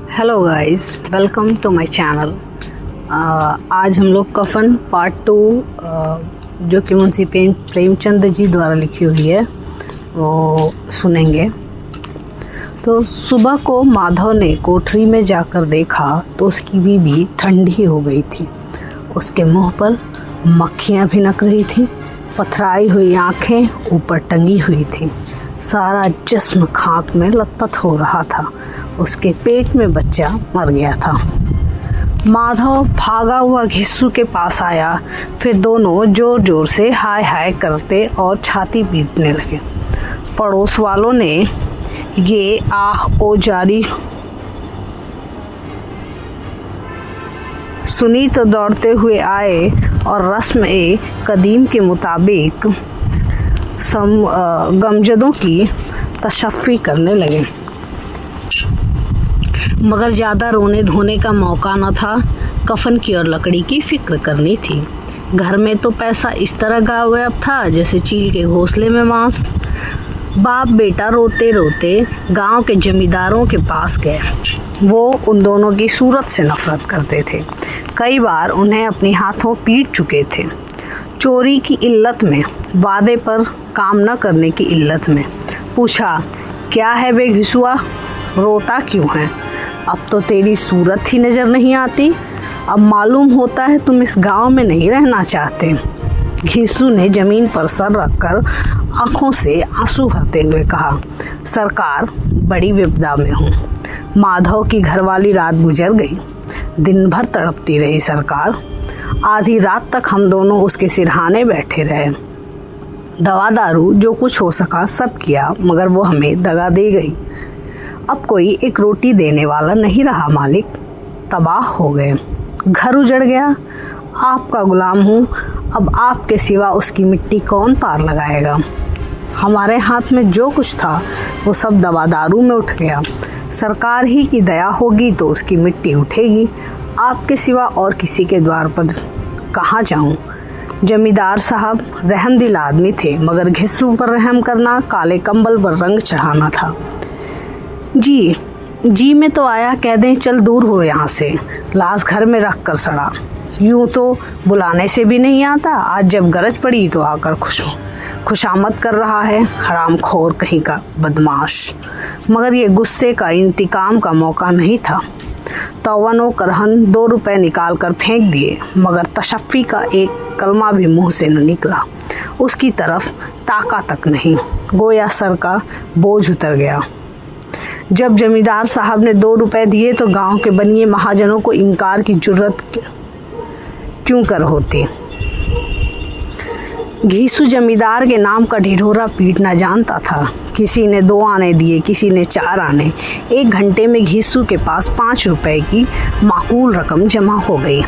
Hello guys, welcome to my channel. आज हम लोग कफन पार्ट 2 जो कि मुंशी प्रेमचंद जी द्वारा लिखी हुई है वो सुनेंगे। तो सुबह को माधव ने कोठरी में जाकर देखा तो उसकी बीवी ठंडी हो गई थी। उसके मुंह पर मक्खियाँ भिनक रही थी, पथराई हुई आँखें ऊपर टंगी हुई थी, सारा जिस्म खाक में लथपथ हो रहा था। उसके पेट में बच्चा मर गया था। माधव भागा हुआ घिस्सू के पास आया, फिर दोनों जोर जोर से हाय हाय करते और छाती पीटने लगे। पड़ोस वालों ने ये आह ओ जारी सुनी तो दौड़ते हुए आए और रस्म ए कदीम के मुताबिक गमजदों की तशफ़ी करने लगे। मगर ज़्यादा रोने धोने का मौका न था। कफन की और लकड़ी की फिक्र करनी थी। घर में तो पैसा इस तरह गायब था जैसे चील के घोंसले में मांस। बाप बेटा रोते रोते गांव के जमींदारों के पास गए। वो उन दोनों की सूरत से नफरत करते थे। कई बार उन्हें अपने हाथों पीट चुके थे। चोरी की इल्लत में, वादे पर काम न करने की इल्लत में। पूछा, क्या है बे घिसुआ, रोता क्यों है? अब तो तेरी सूरत ही नज़र नहीं आती। अब मालूम होता है तुम इस गांव में नहीं रहना चाहते। घिसू ने ज़मीन पर सर रखकर आंखों से आंसू भरते हुए कहा, सरकार, बड़ी विपदा में हूँ। माधव की घरवाली रात गुजर गई। दिन भर तड़पती रही सरकार। आधी रात तक हम दोनों उसके सिरहाने बैठे रहे। दवा दारू जो कुछ हो सका सब किया, मगर वो हमें दगा दे गई। अब कोई एक रोटी देने वाला नहीं रहा मालिक। तबाह हो गए। घर उजड़ गया। आपका गुलाम हूँ। अब आपके सिवा उसकी मिट्टी कौन पार लगाएगा? हमारे हाथ में जो कुछ था वो सब दवा दारू में उठ गया। सरकार ही की दया होगी तो उसकी मिट्टी उठेगी। आपके सिवा और किसी के द्वार पर कहाँ जाऊँ? जमींदार साहब रहमदिल आदमी थे, मगर घिस्सू पर रहम करना काले कंबल पर रंग चढ़ाना था। जी में तो आया, कह दें चल दूर हो यहाँ से, लाश घर में रख कर सड़ा। यूँ तो बुलाने से भी नहीं आता, आज जब गरज पड़ी तो आकर खुशामद कर रहा है। हरामखोर कहीं का बदमाश। मगर ये गुस्से का, इंतकाम का मौका नहीं था। तौवनो करहन 2 रुपए निकाल कर फेंक दिए, मगर तशफ़ी का एक कलमा भी मुंह से न निकला। उसकी तरफ ताका तक नहीं। गोया सर का बोझ उतर गया। जब जमींदार साहब ने 2 रुपए दिए तो गांव के बनिए महाजनों को इनकार की जुर्रत क्यों कर होती। घिसू जमींदार के नाम का ढिढोरा पीटना जानता था। किसी ने 2 आने दिए, किसी ने 4 आने। 1 घंटे में घिसू के पास 5 रुपए की माकूल रकम जमा हो गई।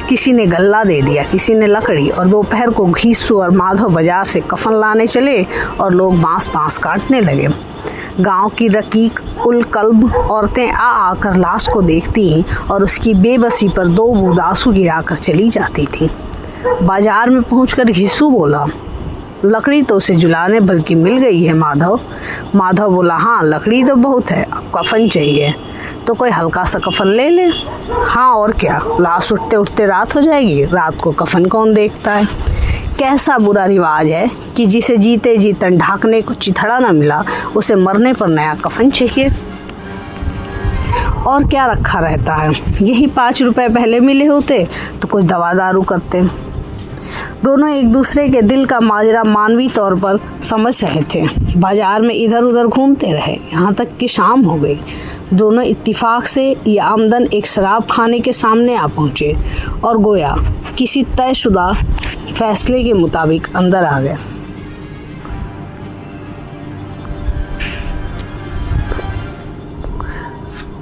किसी ने गल्ला दे दिया, किसी ने लकड़ी, और दोपहर को घिसू और माधव बाजार से कफन लाने चले और लोग बांस काटने लगे। गांव की रकीक उल कल्ब औरतें आकर लाश को देखती और उसकी बेबसी पर 2 बूंद आंसू गिराकर चली जाती थीं। बाजार में पहुंचकर घिसू बोला, लकड़ी तो उसे जुलाने भर की मिल गई है माधव। माधव बोला, हाँ लकड़ी तो बहुत है, अब कफन चाहिए तो कोई हल्का सा कफन ले ले। हाँ और क्या, लाश उठते उठते रात हो जाएगी, रात को कफन कौन देखता है। कैसा बुरा रिवाज है कि जिसे जीते जी तन ढाकने को चिथड़ा न मिला उसे मरने पर नया कफन चाहिए। और क्या रखा रहता है, यही 5 रुपए पहले मिले होते तो कुछ दवा दारू करते। दोनों एक दूसरे के दिल का माजरा मानवी तौर पर समझ रहे थे। बाजार में इधर उधर घूमते रहे, यहाँ तक कि शाम हो गई। दोनों इत्तेफाक से ये आमदन एक शराब खाने के सामने आ पहुँचे और गोया किसी तयशुदा फैसले के मुताबिक अंदर आ गए।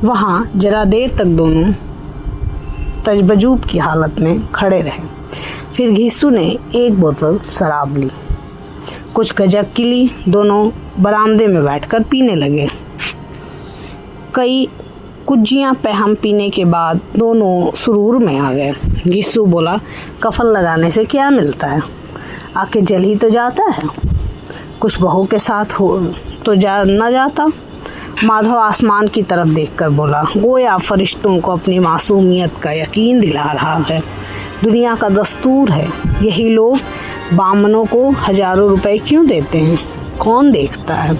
वहाँ जरा देर तक दोनों तजबजूब की हालत में खड़े रहे। फिर घिसू ने 1 बोतल शराब ली, कुछ गजक की ली। दोनों बरामदे में बैठकर पीने लगे। कई कुज्जियाँ पहम पीने के बाद दोनों सुरूर में आ गए। घिसू बोला, कफन लगाने से क्या मिलता है, आके जल ही तो जाता है। कुछ बहू के साथ हो तो न जाता। माधव आसमान की तरफ देखकर बोला, गोया फरिश्तों को अपनी मासूमियत का यकीन दिला रहा है। दुनिया का दस्तूर है, यही लोग बामनों को हजारों रुपए क्यों देते हैं? कौन देखता है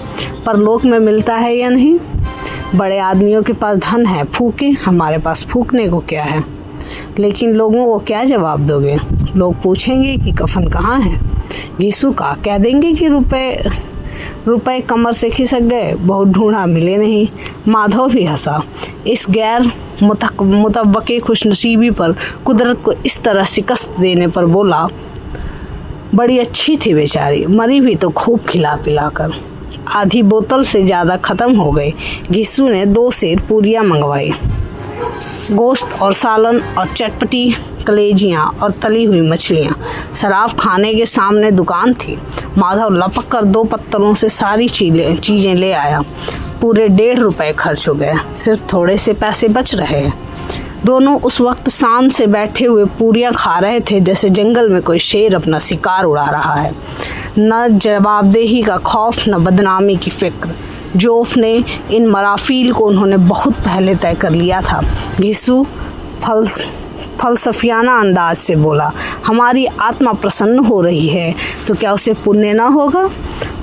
परलोक में मिलता है या नहीं? बड़े आदमियों के पास धन है, फूके, हमारे पास फूकने को क्या है? लेकिन लोगों को क्या जवाब दोगे? लोग पूछेंगे कि कफन कहाँ है? यीशु का कह देंगे कि रुपए कमर से खिसक गए, बहुत ढूंढा मिले नहीं। माधव भी हंसा। इस गैर मुतवक्के खुशनसीबी पर कुदरत को इस तरह शिकस्त देने पर बोला, बड़ी अच्छी थी बेचारी, मरी भी तो खूब खिला पिलाकर। आधी बोतल से ज़्यादा ख़त्म हो गई। यीशु ने 2 सेर पूरियाँ मंगवाई, गोश्त और सालन और चटपटी कलेजियाँ और तली हुई मछलियाँ। शराब खाने के सामने दुकान थी। माधव लपक कर 2 पत्तलों से सारी चीज़ें ले आया। पूरे 1.5 रुपए खर्च हो गए, सिर्फ थोड़े से पैसे बच रहे हैं। दोनों उस वक्त शान से बैठे हुए पूरियाँ खा रहे थे जैसे जंगल में कोई शेर अपना शिकार उड़ा रहा है। न जवाबदेही का खौफ, न बदनामी की फिक्र। जोफ ने इन मराफील को उन्होंने बहुत पहले तय कर लिया था। यीशु फलसफियाना अंदाज से बोला, हमारी आत्मा प्रसन्न हो रही है तो क्या उसे पुण्य न होगा?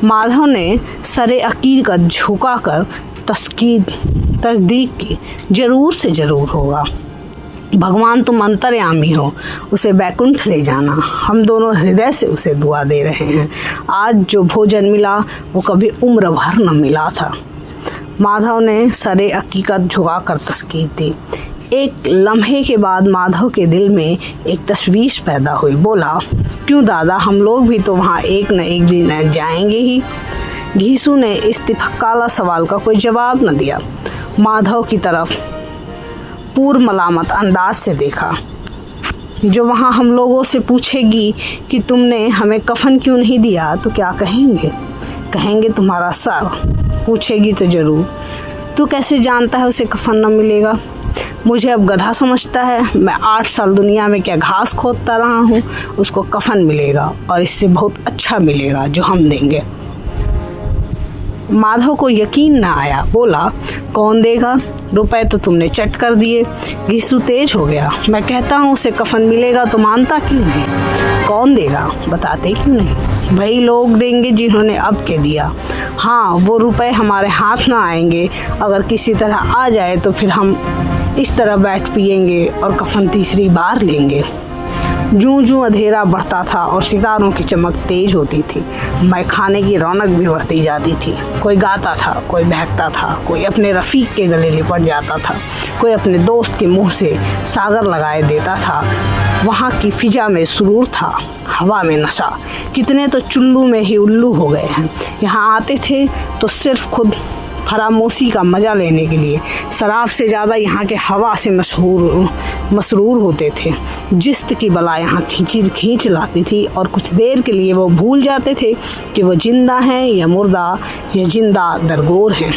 माधव ने सरे अकीकत झुकाकर तस्दीक की, जरूर से ज़रूर होगा। भगवान तुम अंतर्यामी हो, उसे बैकुंठ ले जाना। हम दोनों हृदय से उसे दुआ दे रहे हैं। आज जो भोजन मिला वो कभी उम्र भर न मिला था। माधव ने सरे हकीकत झुका कर तस्कीर दी। एक लम्हे के बाद माधव के दिल में एक तशवीश पैदा हुई। बोला, क्यों दादा, हम लोग भी तो वहाँ एक न एक दिन जाएंगे ही। यीशु ने इस तिफक्काला सवाल का कोई जवाब न दिया। माधव की तरफ पूर्व मलामत अंदाज से देखा। जो वहाँ हम लोगों से पूछेगी कि तुमने हमें कफन क्यों नहीं दिया तो क्या कहेंगे? कहेंगे तुम्हारा सर। पूछेगी तो ज़रूर, तू कैसे जानता है उसे कफन न मिलेगा? मुझे अब गधा समझता है? मैं 8 साल दुनिया में क्या घास खोदता रहा हूँ। उसको कफन मिलेगा और इससे बहुत अच्छा मिलेगा जो हम देंगे। माधव को यकीन ना आया। बोला, कौन देगा? रुपए तो तुमने चट कर दिए। यीशु तेज हो गया। मैं कहता हूँ उसे कफन मिलेगा तो मानता क्यों नहीं? कौन देगा? बताते क्यों नहीं? वही लोग देंगे जिन्होंने अब के दिया। हाँ, वो रुपए हमारे हाथ ना आएंगे। अगर किसी तरह आ जाए तो फिर हम इस तरह बैठ पिएंगे और कफन तीसरी बार लेंगे। जूं जूं अंधेरा बढ़ता था और सितारों की चमक तेज होती थी, मैखाने की रौनक भी बढ़ती जाती थी। कोई गाता था, कोई बहकता था, कोई अपने रफ़ीक के गले लिपट जाता था, कोई अपने दोस्त के मुंह से सागर लगाए देता था। वहाँ की फिजा में सुरूर था, हवा में नशा। कितने तो चुल्लू में ही उल्लू हो गए हैं। यहाँ आते थे तो सिर्फ खुद फरामोशी का मज़ा लेने के लिए। शराब से ज़्यादा यहाँ के हवा से मसरूर होते थे। जिस्त की बला यहाँ खींच लाती थी और कुछ देर के लिए वो भूल जाते थे कि वो जिंदा हैं या मुर्दा या जिंदा दरगोर हैं।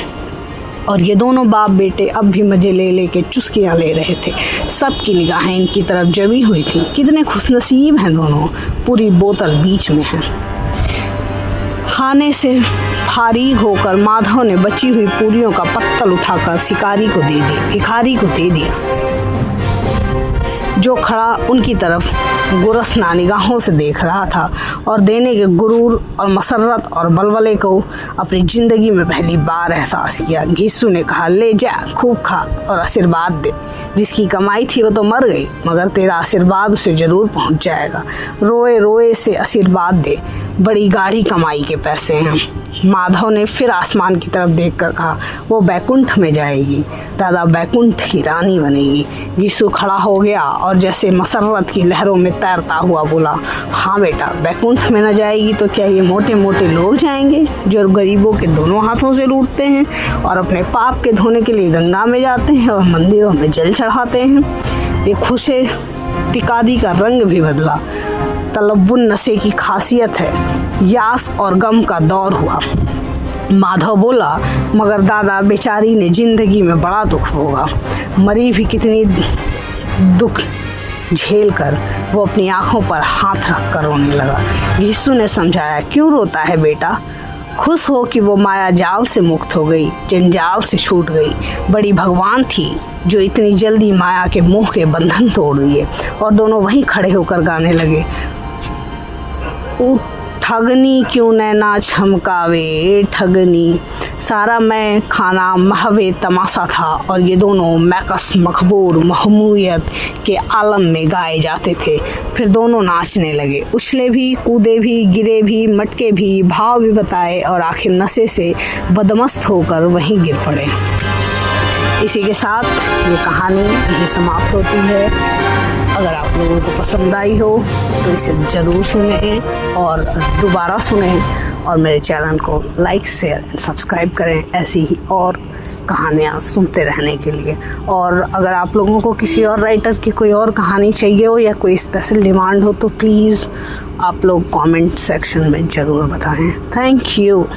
और ये दोनों बाप बेटे अब भी मज़े ले के चुस्कियाँ ले रहे थे। सबकी निगाहें इनकी तरफ जमी हुई थी। कितने खुशनसीब हैं दोनों। पूरी बोतल बीच में है। खाने से फारिग होकर माधव ने बची हुई पूरियों का पत्तल उठाकर भिखारी को दे दिया, जो खड़ा उनकी तरफ गुरसना निगाहों से देख रहा था और देने के गुरूर और मसरत और बलबले को अपनी ज़िंदगी में पहली बार एहसास किया। यीशु ने कहा, ले जा, खूब खा और आशीर्वाद दे। जिसकी कमाई थी वो तो मर गई, मगर तेरा आशीर्वाद उसे ज़रूर पहुंच जाएगा। रोए रोए से आशीर्वाद दे, बड़ी गाढ़ी कमाई के पैसे हैं। माधव ने फिर आसमान की तरफ देखकर कहा, वो बैकुंठ में जाएगी, दादा बैकुंठ की रानी बनेगी। यीशु खड़ा हो गया और जैसे मसरत की लहरों में तैरता हुआ बोला, हाँ बेटा, बैकुंठ में न जाएगी तो क्या ये मोटे मोटे लोग जाएंगे जो गरीबों के दोनों हाथों से लूटते हैं और अपने पाप के धोने के लिए गंगा में जाते हैं और मंदिरों में जल चढ़ाते हैं। ये खुशे तिकादी का रंग भी बदला। तलव्वुन नशे की खासियत है। यास और गम का दौर हुआ। माधव बोला, मगर दादा, बेचारी ने जिंदगी में बड़ा दुख होगा। मरी भी कितनी दुख झेल कर वो अपनी आंखों पर हाथ रख कर रोने लगा। यीशु ने समझाया, क्यों रोता है बेटा? खुश हो कि वो माया जाल से मुक्त हो गई, जंजाल से छूट गई। बड़ी भगवान थी जो इतनी जल्दी माया के मोह के बंधन तोड़ दिए। और दोनों वहीं खड़े होकर गाने लगे, ठगनी क्यों नैना छमकावे ठगनी, सारा मैं खाना महवे तमाशा था। और ये दोनों मैकस मखबूर महमूयत के आलम में गाए जाते थे। फिर दोनों नाचने लगे, उछले भी, कूदे भी, गिरे भी, मटके भी, भाव भी बताए और आखिर नशे से बदमस्त होकर वहीं गिर पड़े। इसी के साथ ये कहानी यहीं समाप्त होती है। अगर आप लोगों को पसंद आई हो तो इसे ज़रूर सुनें और दोबारा सुनें और मेरे चैनल को लाइक, शेयर एंड सब्सक्राइब करें ऐसी ही और कहानियाँ सुनते रहने के लिए। और अगर आप लोगों को किसी और राइटर की कोई और कहानी चाहिए हो या कोई स्पेशल डिमांड हो तो प्लीज़ आप लोग कमेंट सेक्शन में ज़रूर बताएं। Thank you.